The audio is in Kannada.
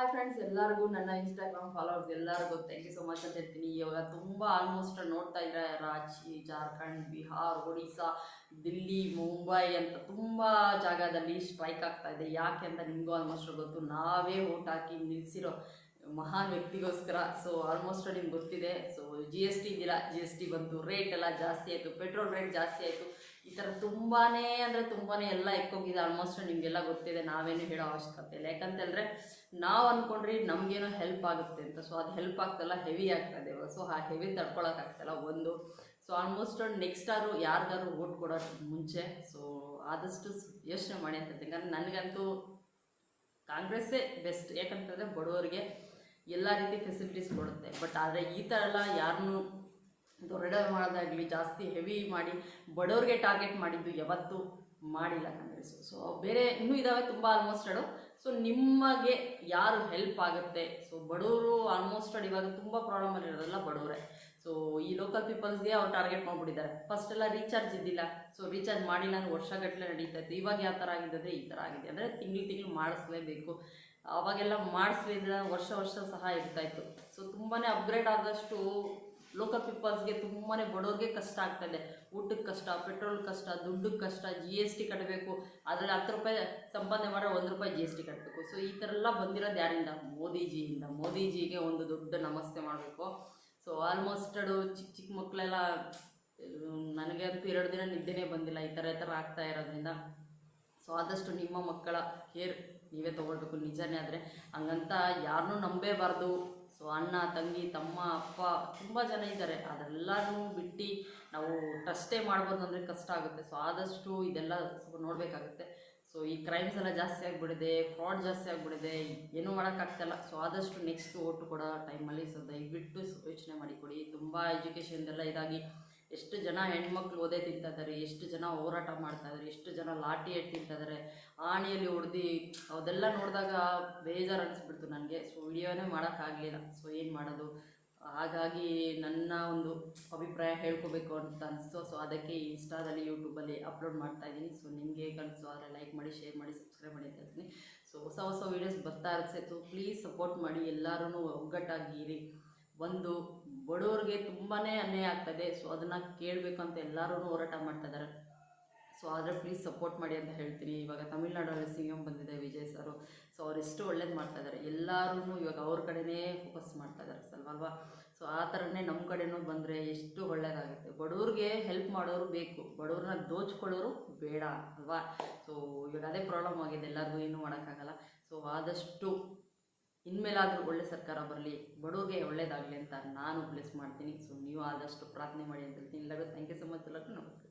ಹಾಯ್ ಫ್ರೆಂಡ್ಸ್, ಎಲ್ಲರಿಗೂ ನನ್ನ ಇನ್ಸ್ಟಾಗ್ರಾಮ್ ಫಾಲೋವರ್ಸ್ ಎಲ್ಲರಿಗೂ ಥ್ಯಾಂಕ್ ಯು ಸೊ ಮಚ್ ಅಂತ ಹೇಳ್ತೀನಿ. ಇವಾಗ ತುಂಬ ಆಲ್ಮೋಸ್ಟ್ ನೋಡ್ತಾ ಇದ್ರೆ ರಾಂಚಿ, ಜಾರ್ಖಂಡ್, ಬಿಹಾರ್, ಒಡಿಸ್ಸಾ, ದಿಲ್ಲಿ, ಮುಂಬೈ ಅಂತ ತುಂಬ ಜಾಗದಲ್ಲಿ ಸ್ಟ್ರೈಕ್ ಆಗ್ತಾ ಇದೆ. ಯಾಕೆ ಅಂತ ನಿಮಗೂ ಆಲ್ಮೋಸ್ಟ್ ಗೊತ್ತು. ನಾವೇ ಓಟ್ ಹಾಕಿ ನಿಲ್ಲಿಸಿರೋ ಮಹಾನ್ ವ್ಯಕ್ತಿಗೋಸ್ಕರ. ಸೊ ಆಲ್ಮೋಸ್ಟ್ ನಿಮ್ಗೆ ಗೊತ್ತಿದೆ. ಸೊ ಜಿ ಎಸ್ ಟಿ ಇದ್ದಿಲ್ಲ, ಜಿ ಎಸ್ ಟಿ ಬಂತು, ರೇಟ್ ಎಲ್ಲ ಜಾಸ್ತಿ ಆಯಿತು, ಪೆಟ್ರೋಲ್ ರೇಟ್ ಜಾಸ್ತಿ ಆಯಿತು. ಈ ಥರ ತುಂಬಾ ಅಂದರೆ ತುಂಬಾ ಎಲ್ಲ ಎಕ್ಕೋಗಿದೆ. ಆಲ್ಮೋಸ್ಟ್ ನಿಮಗೆಲ್ಲ ಗೊತ್ತಿದೆ, ನಾವೇನು ಹೇಳೋ ಅವಶ್ಯಕತೆ ಇಲ್ಲ. ಯಾಕಂತಂದರೆ ನಾವು ಅಂದ್ಕೊಂಡ್ರಿ ನಮಗೇನೋ ಹೆಲ್ಪ್ ಆಗುತ್ತೆ ಅಂತ. ಸೊ ಅದು ಹೆಲ್ಪ್ ಆಗ್ತಲ್ಲ, ಹೆವಿ ಆಗ್ತದೆ. ಸೊ ಆ ಹೆವಿ ತಡ್ಕೊಳಕ್ಕಾಗ್ತಲ್ಲ ಒಂದು. ಸೊ ಆಲ್ಮೋಸ್ಟ್ ನೆಕ್ಸ್ಟ್ ಯಾರಿಗಾರು ಓಟ್ ಕೊಡೋ ಮುಂಚೆ ಸೊ ಆದಷ್ಟು ಯೋಚನೆ ಮಾಡಿ ಅಂತ ಹೇಳ್ತೀನಿ. ಯಾಕಂದರೆ ನನಗಂತೂ ಕಾಂಗ್ರೆಸ್ಸೇ ಬೆಸ್ಟ್. ಯಾಕಂತಂದರೆ ಬಡವರಿಗೆ ಎಲ್ಲ ರೀತಿ ಫೆಸಿಲಿಟೀಸ್ ಕೊಡುತ್ತೆ. ಬಟ್ ಆದರೆ ಈ ಥರ ಎಲ್ಲ ಯಾರನ್ನೂ ದೊಡ್ಡ ಮಾಡೋದಾಗಲಿ, ಜಾಸ್ತಿ ಹೆವಿ ಮಾಡಿ ಬಡವ್ರಿಗೆ ಟಾರ್ಗೆಟ್ ಮಾಡಿದ್ದು ಯಾವತ್ತೂ ಮಾಡಿಲ್ಲ ಕಾಂಗ್ರೆಸ್ಸು. ಸೊ ಬೇರೆ ಇನ್ನೂ ಇದ್ದಾವೆ ತುಂಬ ಆಲ್ಮೋಸ್ಟ್. ಸೊ ನಿಮಗೆ ಯಾರು ಹೆಲ್ಪ್ ಆಗುತ್ತೆ. ಸೊ ಬಡವರು ಆಲ್ಮೋಸ್ಟ್ ಇವಾಗ ತುಂಬ ಪ್ರಾಬ್ಲಮಲ್ಲಿ ಇರೋದಲ್ಲ ಬಡವರೇ. ಸೊ ಈ ಲೋಕಲ್ ಪೀಪಲ್ಸ್ಗೆ ಅವ್ರು ಟಾರ್ಗೆಟ್ ಮಾಡಿಬಿಟ್ಟಿದ್ದಾರೆ. ಫಸ್ಟ್ ಎಲ್ಲ ರೀಚಾರ್ಜ್ ಇದ್ದಿಲ್ಲ. ಸೊ ರೀಚಾರ್ಜ್ ಮಾಡಿ ನಾನು ವರ್ಷಗಟ್ಟಲೆ ನಡೀತಾ ಇತ್ತು. ಇವಾಗ ಯಾವ ಥರ ಆಗಿದೆ ಈ ಥರ ಆಗಿದೆ. ಅಂದರೆ ತಿಂಗಳು ಮಾಡಿಸ್ಲೇಬೇಕು. ಅವಾಗೆಲ್ಲ ಮಾಡಿಸ್ಲಿದ್ರೆ ವರ್ಷ ಸಹ ಇರ್ತಾಯಿತ್ತು. ಸೊ ತುಂಬಾ ಅಪ್ಗ್ರೇಡ್ ಆದಷ್ಟು ಲೋಕಲ್ ಪೀಪಲ್ಸ್ಗೆ ತುಂಬಾ ಬಡವ್ರಿಗೆ ಕಷ್ಟ ಆಗ್ತಾಯಿದೆ. ಊಟಕ್ಕೆ ಕಷ್ಟ, ಪೆಟ್ರೋಲ್ ಕಷ್ಟ, ದುಡ್ಡಿಗೆ ಕಷ್ಟ, ಜಿ ಎಸ್ ಟಿ ಕಟ್ಟಬೇಕು. ಅದರಲ್ಲಿ 10 ರೂಪಾಯಿ ಸಂಪಾದನೆ ಮಾಡೋ 1 ರೂಪಾಯಿ ಜಿ ಎಸ್ ಟಿ ಕಟ್ಟಬೇಕು. ಸೊ ಈ ಥರ ಎಲ್ಲ ಬಂದಿರೋದು ಯಾರಿಂದ? ಮೋದಿಜಿಯಿಂದ. ಮೋದಿಜಿಗೆ ಒಂದು ದೊಡ್ಡ ನಮಸ್ತೆ ಮಾಡಬೇಕು. ಸೊ ಆಲ್ಮೋಸ್ಟ್ ಚಿಕ್ಕ ಮಕ್ಕಳೆಲ್ಲ, ನನಗೆ ಅಂತೂ 2 ದಿನ ನಿದ್ದೆನೇ ಬಂದಿಲ್ಲ ಈ ಥರ ಆಗ್ತಾ ಇರೋದ್ರಿಂದ. ಸೊ ಆದಷ್ಟು ನಿಮ್ಮ ಮಕ್ಕಳ ಕೇರ್ ನೀವೇ ತೊಗೊಳ್ಬೇಕು. ನಿಜನೇ. ಆದರೆ ಹಂಗಂತ ಯಾರನ್ನೂ ನಂಬೇಬಾರ್ದು. ಸೊ ಅಣ್ಣ, ತಂಗಿ, ತಮ್ಮ, ಅಪ್ಪ ತುಂಬ ಜನ ಇದ್ದಾರೆ. ಅದೆಲ್ಲನೂ ಬಿಟ್ಟು ನಾವು ಟ್ರಸ್ಟೇ ಮಾಡ್ಬೋದು ಅಂದರೆ ಕಷ್ಟ ಆಗುತ್ತೆ. ಸೊ ಆದಷ್ಟು ಇದೆಲ್ಲ ಸ್ವಲ್ಪ ನೋಡಬೇಕಾಗುತ್ತೆ. ಸೊ ಈ ಕ್ರೈಮ್ಸ್ ಎಲ್ಲ ಜಾಸ್ತಿ ಆಗಿಬಿಡಿದೆ, ಫ್ರಾಡ್ ಜಾಸ್ತಿ ಆಗಿಬಿಡಿದೆ, ಏನೂ ಮಾಡೋಕ್ಕಾಗ್ತಾಯಿಲ್ಲ. ಸೊ ಆದಷ್ಟು ನೆಕ್ಸ್ಟ್ ಓಟು ಕೊಡೋ ಟೈಮಲ್ಲಿ ಸೊ ದಯವಿಟ್ಟು ಯೋಚನೆ ಮಾಡಿ ಕೊಡಿ. ತುಂಬ ಎಜುಕೇಷನ್ದೆಲ್ಲ ಇದಾಗಿ ಎಷ್ಟು ಜನ ಹೆಣ್ಮಕ್ಳು ಓದೇ ತಿಂತಾ ಇದ್ದಾರೆ, ಎಷ್ಟು ಜನ ಹೋರಾಟ ಮಾಡ್ತಾಯಿದ್ದಾರೆ, ಎಷ್ಟು ಜನ ಲಾಠಿ ಏಟ್ ತಿಂತಾಯಿದ್ದಾರೆ, ಆಣಿಯಲ್ಲಿ ಹೊಡೆದು. ಅದೆಲ್ಲ ನೋಡಿದಾಗ ಬೇಜಾರು ಅನಿಸ್ಬಿಡ್ತು ನನಗೆ. ಸೊ ವಿಡಿಯೋನೇ ಮಾಡೋಕ್ಕಾಗಲಿಲ್ಲ. ಸೊ ಏನು ಮಾಡೋದು? ಹಾಗಾಗಿ ನನ್ನ ಒಂದು ಅಭಿಪ್ರಾಯ ಹೇಳ್ಕೋಬೇಕು ಅಂತ ಅನಿಸ್ತು. ಸೊ ಅದಕ್ಕೆ ಇನ್ಸ್ಟಾದಲ್ಲಿ, ಯೂಟ್ಯೂಬಲ್ಲಿ ಅಪ್ಲೋಡ್ ಮಾಡ್ತಾಯಿದ್ದೀನಿ. ಸೊ ನಿಮಗೆ ಕನಿಸು ಆದರೆ ಲೈಕ್ ಮಾಡಿ, ಶೇರ್ ಮಾಡಿ, ಸಬ್ಸ್ಕ್ರೈಬ್ ಮಾಡಿ ಅಂತ ಹೇಳ್ತೀನಿ. ಸೊ ಹೊಸ ವೀಡಿಯೋಸ್ ಬರ್ತಾ ಇರುತ್ತೆ. ಪ್ಲೀಸ್ ಸಪೋರ್ಟ್ ಮಾಡಿ. ಎಲ್ಲರೂ ಒಗ್ಗಟ್ಟಾಗಿರಿ. ಒಂದು ಬಡವ್ರಿಗೆ ತುಂಬಾ ಅನ್ಯಾಯ ಆಗ್ತಾಯಿದೆ. ಸೊ ಅದನ್ನು ಕೇಳಬೇಕು ಅಂತ ಎಲ್ಲರೂ ಹೋರಾಟ ಮಾಡ್ತಾಯಿದ್ದಾರೆ. ಸೊ ಆದರೆ ಪ್ಲೀಸ್ ಸಪೋರ್ಟ್ ಮಾಡಿ ಅಂತ ಹೇಳ್ತೀನಿ. ಇವಾಗ ತಮಿಳ್ನಾಡಲ್ಲಿ ಸಿ ಎಂ ಬಂದಿದೆ ವಿಜಯ್ ಸರು. ಸೊ ಅವರೆಷ್ಟು ಒಳ್ಳೇದು ಮಾಡ್ತಾಯಿದ್ದಾರೆ. ಎಲ್ಲರೂ ಇವಾಗ ಅವ್ರ ಕಡೆನೇ ಫೋಕಸ್ ಮಾಡ್ತಾಯಿದ್ದಾರೆ ಅಲ್ವಾ. ಸೊ ಆ ಥರನೇ ನಮ್ಮ ಕಡೆನೂ ಬಂದರೆ ಎಷ್ಟು ಒಳ್ಳೆಯದಾಗುತ್ತೆ. ಬಡವ್ರಿಗೆ ಹೆಲ್ಪ್ ಮಾಡೋರು ಬೇಕು, ಬಡವ್ರನ್ನ ದೋಚ್ಕೊಳ್ಳೋರು ಬೇಡ ಅಲ್ವಾ. ಸೊ ಇವಾಗ ಅದೇ ಪ್ರಾಬ್ಲಮ್ ಆಗಿದೆ. ಎಲ್ಲರಿಗೂ ಏನೂ ಮಾಡೋಕ್ಕಾಗಲ್ಲ. ಸೊ ಆದಷ್ಟು ಇನ್ಮೇಲಾದರೂ ಒಳ್ಳೆ ಸರ್ಕಾರ ಬರಲಿ, ಬಡವ್ರಿಗೆ ಒಳ್ಳೇದಾಗಲಿ ಅಂತ ನಾನು ಬ್ಲೆಸ್ ಮಾಡ್ತೀನಿ. ಸೊ ನೀವು ಆದಷ್ಟು ಪ್ರಾರ್ಥನೆ ಮಾಡಿ ಅಂತ ಹೇಳ್ತೀನಿ. ಎಲ್ಲರಿಗೂ ಥ್ಯಾಂಕ್ ಯು ಸೊ ಮಚ್. ಎಲ್ಲರಿಗೂ ನಮಸ್ತೆ.